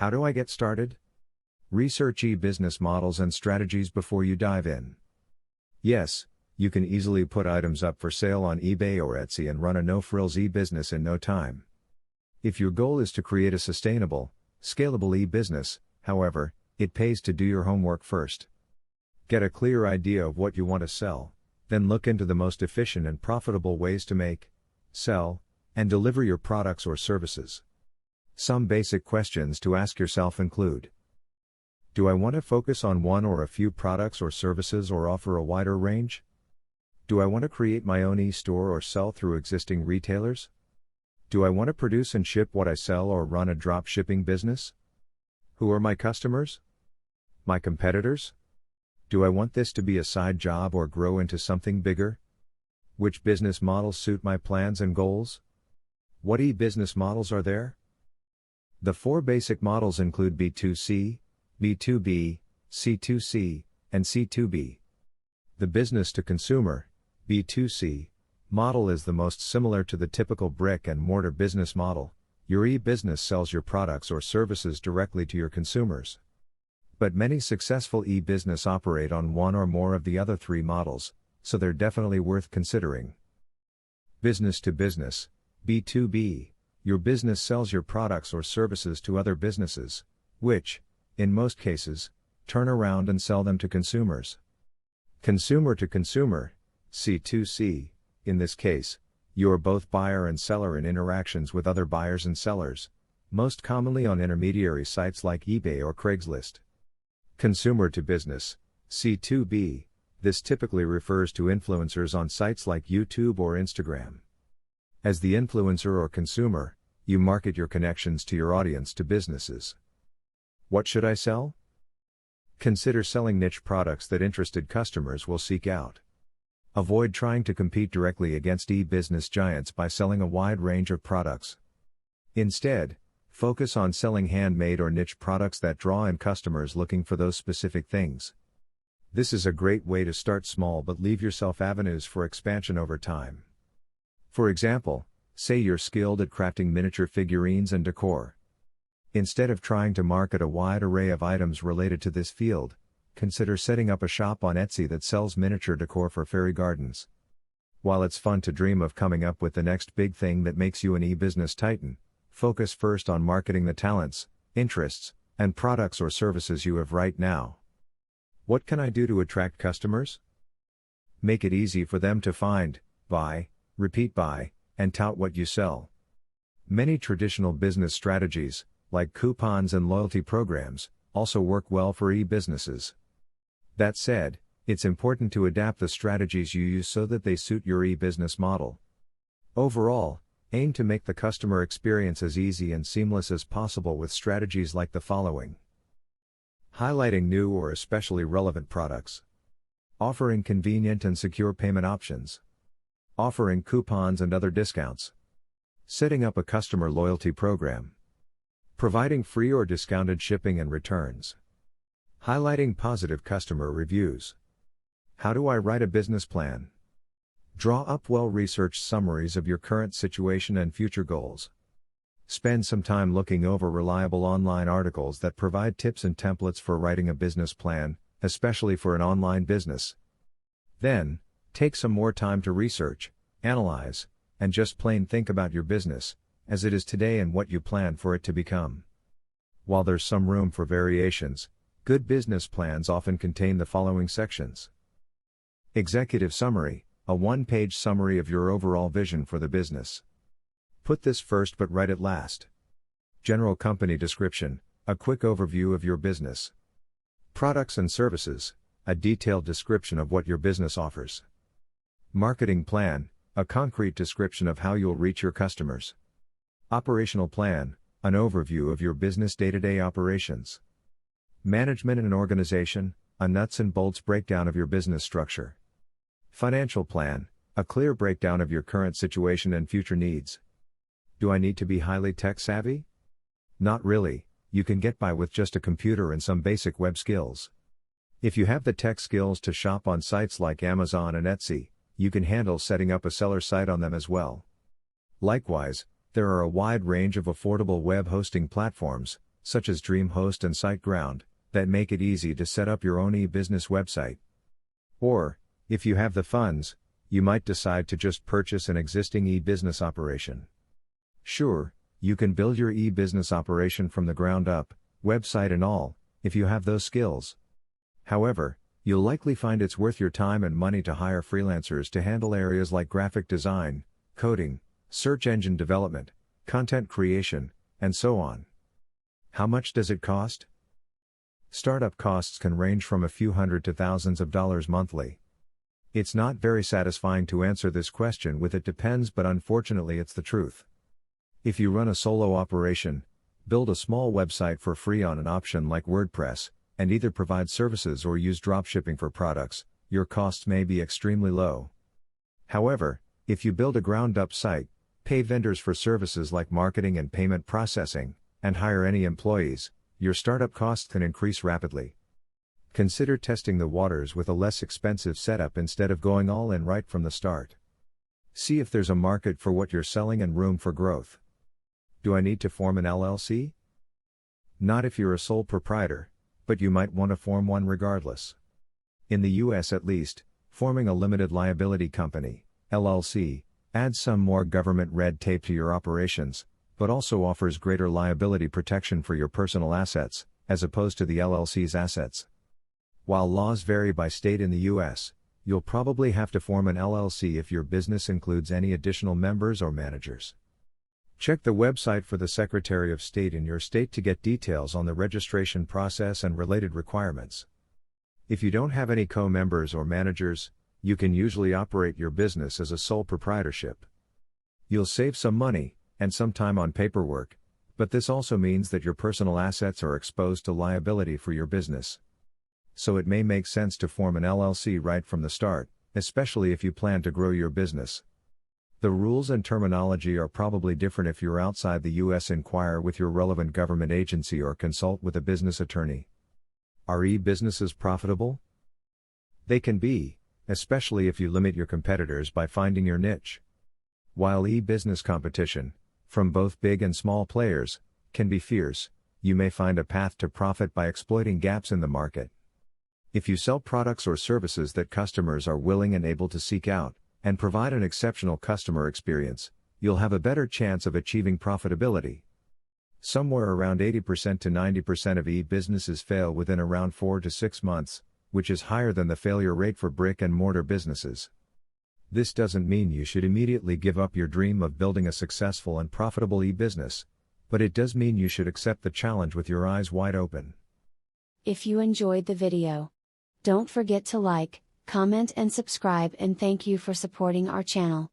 How do I get started? Research e-business models and strategies before you dive in. Yes, you can easily put items up for sale on eBay or Etsy and run a no-frills e-business in no time. If your goal is to create a sustainable, scalable e-business, however, it pays to do your homework first. Get a clear idea of what you want to sell, then look into the most efficient and profitable ways to make, sell, and deliver your products or services. Some basic questions to ask yourself include: do I want to focus on one or a few products or services or offer a wider range? Do I want to create my own e-store or sell through existing retailers? Do I want to produce and ship what I sell or run a drop shipping business? Who are my customers? My competitors? Do I want this to be a side job or grow into something bigger? Which business models suit my plans and goals? What e-business models are there? The 4 basic models include B2C, B2B, C2C, and C2B. The business-to-consumer, B2C, model is the most similar to the typical brick-and-mortar business model. Your e-business sells your products or services directly to your consumers. But many successful e-business operate on one or more of the other 3 models, so they're definitely worth considering. Business-to-business, B2B, your business sells your products or services to other businesses, which, in most cases, turn around and sell them to consumers. Consumer-to-consumer, C2C, in this case, you are both buyer and seller in interactions with other buyers and sellers, most commonly on intermediary sites like eBay or Craigslist. Consumer-to-business, C2B, this typically refers to influencers on sites like YouTube or Instagram. As the influencer or consumer, you market your connections to your audience to businesses. What should I sell? Consider selling niche products that interested customers will seek out. Avoid trying to compete directly against e-business giants by selling a wide range of products. Instead, focus on selling handmade or niche products that draw in customers looking for those specific things. This is a great way to start small but leave yourself avenues for expansion over time. For example, say you're skilled at crafting miniature figurines and decor. Instead of trying to market a wide array of items related to this field, consider setting up a shop on Etsy that sells miniature decor for fairy gardens. While it's fun to dream of coming up with the next big thing that makes you an e-business titan, focus first on marketing the talents, interests, and products or services you have right now. What can I do to attract customers? Make it easy for them to find, buy, repeat buy, and tout what you sell. Many traditional business strategies, like coupons and loyalty programs, also work well for e-businesses. That said, it's important to adapt the strategies you use so that they suit your e-business model. Overall, aim to make the customer experience as easy and seamless as possible with strategies like the following: highlighting new or especially relevant products, offering convenient and secure payment options, offering coupons and other discounts, setting up a customer loyalty program, providing free or discounted shipping and returns, highlighting positive customer reviews. How do I write a business plan? Draw up well-researched summaries of your current situation and future goals. Spend some time looking over reliable online articles that provide tips and templates for writing a business plan, especially for an online business. Then, take some more time to research, analyze, and just plain think about your business, as it is today and what you plan for it to become. While there's some room for variations, good business plans often contain the following sections. Executive summary, a one-page summary of your overall vision for the business. Put this first but write it last. General company description, a quick overview of your business. Products and services, a detailed description of what your business offers. Marketing plan, a concrete description of how you'll reach your customers. Operational plan, an overview of your business day-to-day operations. Management and organization, a nuts and bolts breakdown of your business structure. Financial plan, a clear breakdown of your current situation and future needs. Do I need to be highly tech-savvy? Not really, you can get by with just a computer and some basic web skills. If you have the tech skills to shop on sites like Amazon and Etsy, you can handle setting up a seller site on them as well. Likewise, there are a wide range of affordable web hosting platforms, such as DreamHost and SiteGround, that make it easy to set up your own e-business website. Or, if you have the funds, you might decide to just purchase an existing e-business operation. Sure, you can build your e-business operation from the ground up, website and all, if you have those skills. However, you'll likely find it's worth your time and money to hire freelancers to handle areas like graphic design, coding, search engine development, content creation, and so on. How much does it cost? Startup costs can range from a few hundred to thousands of dollars monthly. It's not very satisfying to answer this question with "it depends," but unfortunately it's the truth. If you run a solo operation, build a small website for free on an option like WordPress, and either provide services or use dropshipping for products, your costs may be extremely low. However, if you build a ground-up site, pay vendors for services like marketing and payment processing, and hire any employees, your startup costs can increase rapidly. Consider testing the waters with a less expensive setup instead of going all in right from the start. See if there's a market for what you're selling and room for growth. Do I need to form an LLC? Not if you're a sole proprietor, but you might want to form one regardless. In the US at least, forming a limited liability company, LLC, adds some more government red tape to your operations, but also offers greater liability protection for your personal assets, as opposed to the LLC's assets. While laws vary by state in the US, you'll probably have to form an LLC if your business includes any additional members or managers. Check the website for the Secretary of State in your state to get details on the registration process and related requirements. If you don't have any co-members or managers, you can usually operate your business as a sole proprietorship. You'll save some money, and some time on paperwork, but this also means that your personal assets are exposed to liability for your business. So it may make sense to form an LLC right from the start, especially if you plan to grow your business. The rules and terminology are probably different if you're outside the US. Inquire with your relevant government agency or consult with a business attorney. Are e-businesses profitable? They can be, especially if you limit your competitors by finding your niche. While e-business competition, from both big and small players, can be fierce, you may find a path to profit by exploiting gaps in the market. If you sell products or services that customers are willing and able to seek out, and provide an exceptional customer experience, you'll have a better chance of achieving profitability. Somewhere around 80% to 90% of e-businesses fail within around 4 to 6 months, which is higher than the failure rate for brick-and-mortar businesses. This doesn't mean you should immediately give up your dream of building a successful and profitable e-business, but it does mean you should accept the challenge with your eyes wide open. If you enjoyed the video, don't forget to like, comment and subscribe, and thank you for supporting our channel.